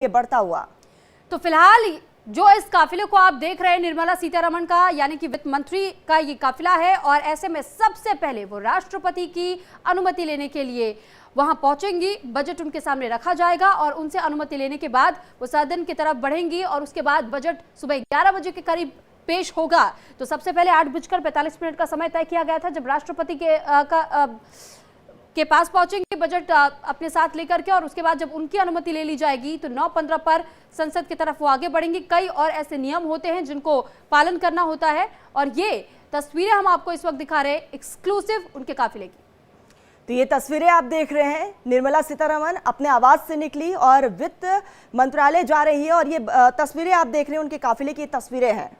ये बढ़ता हुआ। तो फिलहाल जो इस काफिले को आप देख रहे हैं निर्मला सीतारमण का यानी कि वित्त मंत्री का ये काफिला है और ऐसे में सबसे पहले वो राष्ट्रपति की अनुमति लेने के लिए वहां पहुंचेंगी। बजट उनके सामने रखा जाएगा और उनसे अनुमति लेने के बाद वो सदन की तरफ बढ़ेंगी और उसके बाद बजट सुबह 11 बजे के करीब पेश होगा। तो सबसे पहले 8:45 का समय तय किया गया था जब राष्ट्रपति के पास पहुंचेंगे बजट अपने साथ लेकर के और उसके बाद जब उनकी अनुमति ले ली जाएगी तो 9:15 पर संसद की तरफ वो आगे बढ़ेंगे। कई और ऐसे नियम होते हैं जिनको पालन करना होता है और ये तस्वीरें हम आपको इस वक्त दिखा रहे हैं एक्सक्लूसिव उनके काफिले की। तो ये तस्वीरें आप देख रहे हैं, निर्मला सीतारमण अपने आवास से निकली और वित्त मंत्रालय जा रही है और ये तस्वीरें आप देख रहे हैं उनके काफिले की तस्वीरें हैं।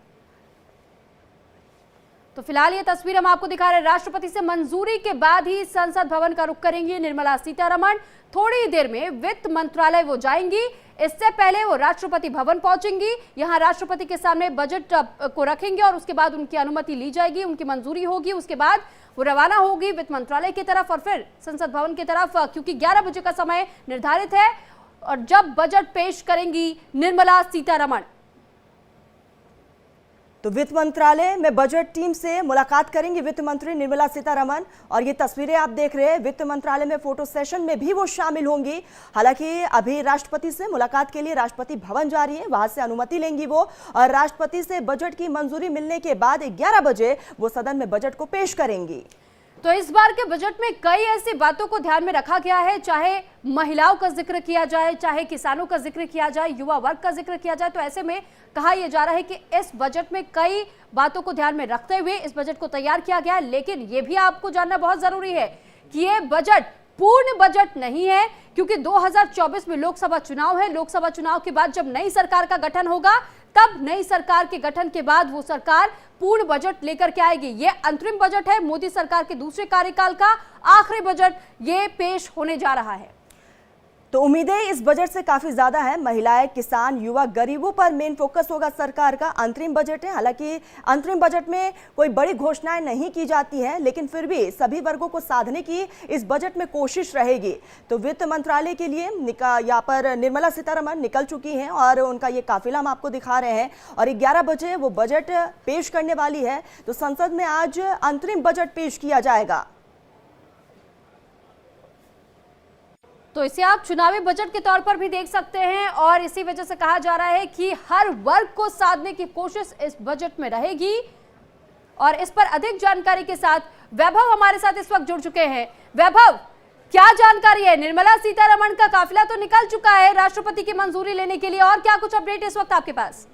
तो फिलहाल ये तस्वीर हम आपको दिखा रहे हैं। राष्ट्रपति से मंजूरी के बाद ही संसद भवन का रुख करेंगी निर्मला सीतारमण। थोड़ी देर में वित्त मंत्रालय वो जाएंगी, इससे पहले वो राष्ट्रपति भवन पहुंचेंगी। यहां राष्ट्रपति के सामने बजट को रखेंगे और उसके बाद उनकी अनुमति ली जाएगी, उनकी मंजूरी होगी। उसके बाद वो रवाना होगी वित्त मंत्रालय की तरफ और फिर संसद भवन की तरफ, क्योंकि 11 बजे का समय निर्धारित है और जब बजट पेश करेंगी निर्मला सीतारमण। तो वित्त मंत्रालय में बजट टीम से मुलाकात करेंगी वित्त मंत्री निर्मला सीतारमण और ये तस्वीरें आप देख रहे हैं। वित्त मंत्रालय में फोटो सेशन में भी वो शामिल होंगी। हालांकि अभी राष्ट्रपति से मुलाकात के लिए राष्ट्रपति भवन जा रही है, वहां से अनुमति लेंगी वो और राष्ट्रपति से बजट की मंजूरी मिलने के बाद 11 बजे वो सदन में बजट को पेश करेंगी। तो इस बार के बजट में कई ऐसी बातों को ध्यान में रखा गया है, चाहे महिलाओं का जिक्र किया जाए, चाहे किसानों का जिक्र किया जाए, युवा वर्ग का जिक्र किया जाए। तो ऐसे में कहा यह जा रहा है कि इस बजट में कई बातों को ध्यान में रखते हुए इस बजट को तैयार किया गया है। लेकिन यह भी आपको जानना बहुत जरूरी है कि यह बजट पूर्ण बजट नहीं है, क्योंकि 2024 में लोकसभा चुनाव है। लोकसभा चुनाव के बाद जब नई सरकार का गठन होगा तब नई सरकार के गठन के बाद वो सरकार पूर्ण बजट लेकर के आएगी। ये अंतरिम बजट है, मोदी सरकार के दूसरे कार्यकाल का आखिरी बजट ये पेश होने जा रहा है। तो उम्मीदें इस बजट से काफी ज्यादा है। महिलाएं, किसान, युवा, गरीबों पर मेन फोकस होगा सरकार का। अंतरिम बजट है, हालांकि अंतरिम बजट में कोई बड़ी घोषणाएं नहीं की जाती हैं, लेकिन फिर भी सभी वर्गों को साधने की इस बजट में कोशिश रहेगी। तो वित्त मंत्रालय के लिए यहाँ पर निर्मला सीतारमण निकल चुकी हैं और उनका ये काफिला हम आपको दिखा रहे हैं और 11 बजे वो बजट पेश करने वाली है। तो संसद में आज अंतरिम बजट पेश किया जाएगा। तो इसे आप चुनावी बजट के तौर पर भी देख सकते हैं और इसी वजह से कहा जा रहा है कि हर वर्ग को साधने की कोशिश इस बजट में रहेगी। और इस पर अधिक जानकारी के साथ वैभव हमारे साथ इस वक्त जुड़ चुके हैं। वैभव, क्या जानकारी है? निर्मला सीतारमण का काफिला तो निकल चुका है राष्ट्रपति की मंजूरी लेने के लिए, और क्या कुछ अपडेट इस वक्त आपके पास?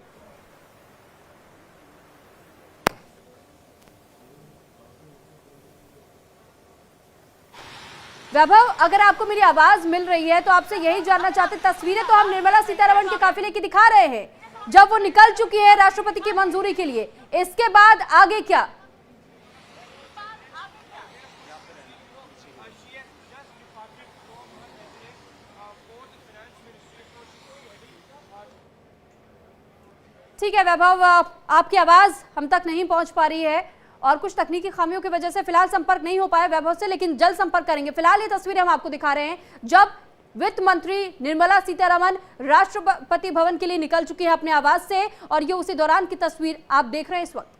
वैभव, अगर आपको मेरी आवाज मिल रही है तो आपसे यही जानना चाहते, तस्वीरें तो हम निर्मला सीतारमण के काफिले की दिखा रहे हैं जब वो निकल चुकी है राष्ट्रपति की मंजूरी के लिए, इसके बाद आगे क्या? ठीक है वैभव, आपकी आवाज हम तक नहीं पहुंच पा रही है और कुछ तकनीकी खामियों की वजह से फिलहाल संपर्क नहीं हो पाया वैभव से, लेकिन जल्द संपर्क करेंगे। फिलहाल ये तस्वीरें हम आपको दिखा रहे हैं जब वित्त मंत्री निर्मला सीतारमण राष्ट्रपति भवन के लिए निकल चुकी है अपने आवास से और ये उसी दौरान की तस्वीर आप देख रहे हैं इस वक्त।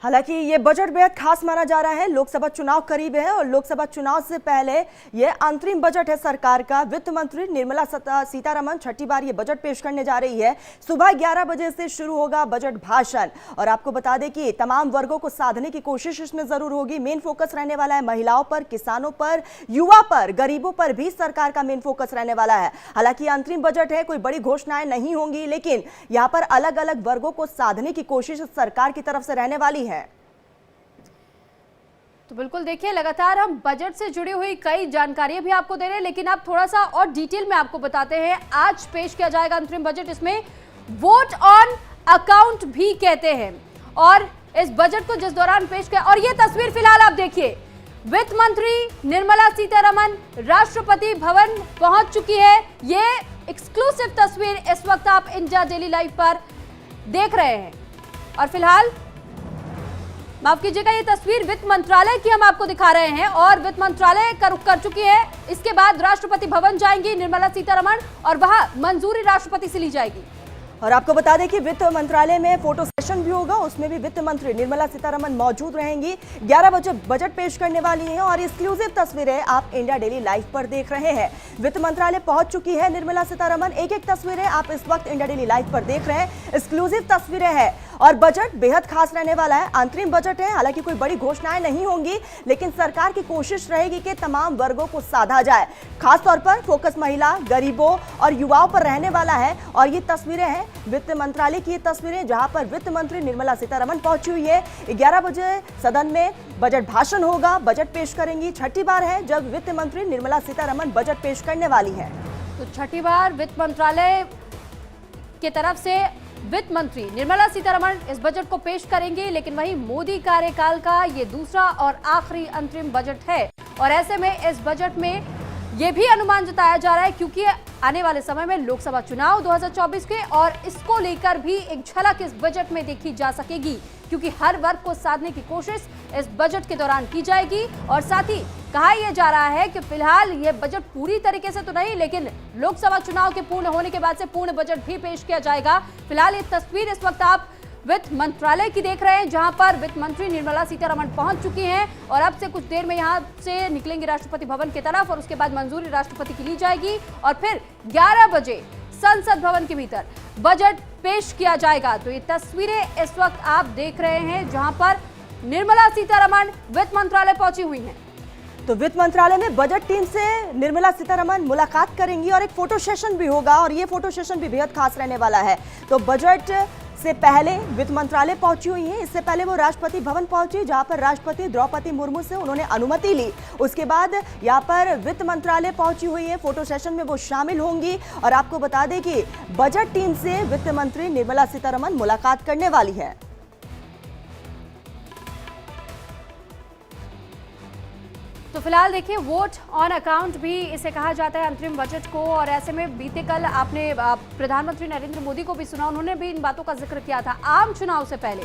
हालांकि ये बजट बेहद खास माना जा रहा है। लोकसभा चुनाव करीब है और लोकसभा चुनाव से पहले ये अंतरिम बजट है सरकार का। वित्त मंत्री निर्मला सीतारमण छठी बार ये बजट पेश करने जा रही है। सुबह 11 बजे से शुरू होगा बजट भाषण और आपको बता दें कि तमाम वर्गों को साधने की कोशिश इसमें जरूर होगी। मेन फोकस रहने वाला है महिलाओं पर, किसानों पर, युवा पर, गरीबों पर भी सरकार का मेन फोकस रहने वाला है। हालांकि अंतरिम बजट है, कोई बड़ी घोषणाएं नहीं होंगी, लेकिन यहाँ पर अलग अलग वर्गों को साधने की कोशिश सरकार की तरफ से रहने वाली है। तो बिल्कुल देखिए, लगातार हम बजट से जुड़ी हुई कई जानकारियां भी आपको दे रहे हैं, लेकिन अब थोड़ा सा और डिटेल में आपको बताते हैं। आज पेश किया जाएगा अंतरिम बजट, इसमें वोट ऑन अकाउंट भी कहते हैं और इस बजट को जिस दौरान पेश किया, और ये तस्वीर फिलहाल आप देखिए, वित्त मंत्री निर्मला सीतारमण राष्ट्रपति भवन पहुंच चुकी है। ये एक्सक्लूसिव तस्वीर इस वक्त आप इंडिया डेली लाइव पर देख रहे हैं और फिलहाल माफ कीजिएगा, ये तस्वीर वित्त मंत्रालय की हम आपको दिखा रहे हैं और वित्त मंत्रालय का रुख कर चुकी है। इसके बाद राष्ट्रपति भवन जाएंगी निर्मला सीतारमण और वहां मंजूरी राष्ट्रपति से ली जाएगी। और आपको बता दें कि वित्त मंत्रालय में फोटो सेशन भी होगा, उसमें भी वित्त मंत्री निर्मला सीतारमण मौजूद रहेंगी। 11 बजे बजट पेश करने वाली हैं और एक्सक्लूसिव तस्वीरें आप इंडिया डेली लाइव पर देख रहे हैं। वित्त मंत्रालय पहुंच चुकी है निर्मला सीतारमण। एक एक तस्वीरें आप इस वक्त इंडिया डेली लाइव पर देख रहे हैं, एक्सक्लूसिव तस्वीरें हैं और बजट बेहद खास रहने वाला है। अंतरिम बजट है, हालांकि कोई बड़ी घोषणाएं नहीं होंगी, लेकिन सरकार की कोशिश रहेगी कि तमाम वर्गों को साधा जाए। खासतौर पर फोकस महिला, गरीबों और युवाओं पर रहने वाला है। और ये तस्वीरें हैं वित्त मंत्रालय की, ये तस्वीरें जहां पर वित्त मंत्री निर्मला सीतारमण पहुंची हुई है। 11 बजे सदन में बजट भाषण होगा, बजट पेश करेंगी। छठी बार है जब वित्त मंत्री निर्मला सीतारमण बजट पेश करने वाली है। तो छठी बार वित्त मंत्रालय की तरफ से वित्त मंत्री निर्मला सीतारमण इस बजट को पेश करेंगी, लेकिन वहीं मोदी कार्यकाल का ये दूसरा और आखिरी अंतरिम बजट है। और ऐसे में इस बजट में ये भी अनुमान जताया जा रहा है, क्योंकि आने वाले समय में लोकसभा चुनाव 2024 के और इसको लेकर भी एक झलक इस बजट में देखी जा सकेगी, क्योंकि हर वर्ग को साधने की कोशिश इस बजट के दौरान की जाएगी। और साथ ही कहा यह जा रहा है कि फिलहाल ये बजट पूरी तरीके से तो नहीं, लेकिन लोकसभा चुनाव के पूर्ण होने के बाद से पूर्ण बजट भी पेश किया जाएगा। फिलहाल ये तस्वीर इस वक्त आप वित्त मंत्रालय की देख रहे हैं, जहां पर वित्त मंत्री निर्मला सीतारमण पहुंच चुकी हैं और अब से कुछ देर में यहां से निकलेंगे राष्ट्रपति भवन की तरफ और उसके बाद मंजूरी राष्ट्रपति की ली जाएगी और फिर 11 बजे संसद भवन के भीतर बजट पेश किया जाएगा। तो ये तस्वीरें इस वक्त आप देख रहे हैं, जहां पर निर्मला सीतारमण वित्त मंत्रालय पहुंची हुई हैं। तो वित्त मंत्रालय में बजट टीम से निर्मला सीतारमण मुलाकात करेंगी और एक फोटो सेशन भी होगा और ये फोटो सेशन भी बेहद खास रहने वाला है। तो बजट से पहले वित्त मंत्रालय पहुंची हुई हैं, इससे पहले वो राष्ट्रपति भवन पहुंची, जहां पर राष्ट्रपति द्रौपदी मुर्मू से उन्होंने अनुमति ली। उसके बाद यहां पर वित्त मंत्रालय पहुंची हुई है, फोटो सेशन में वो शामिल होंगी। और आपको बता दें कि बजट टीम से वित्त मंत्री निर्मला सीतारमण मुलाकात करने वाली है। तो फिलहाल देखिए, वोट ऑन अकाउंट भी इसे कहा जाता है अंतरिम बजट को। और ऐसे में बीते कल आपने प्रधानमंत्री नरेंद्र मोदी को भी सुना, उन्होंने भी इन बातों का जिक्र किया था आम चुनाव से पहले।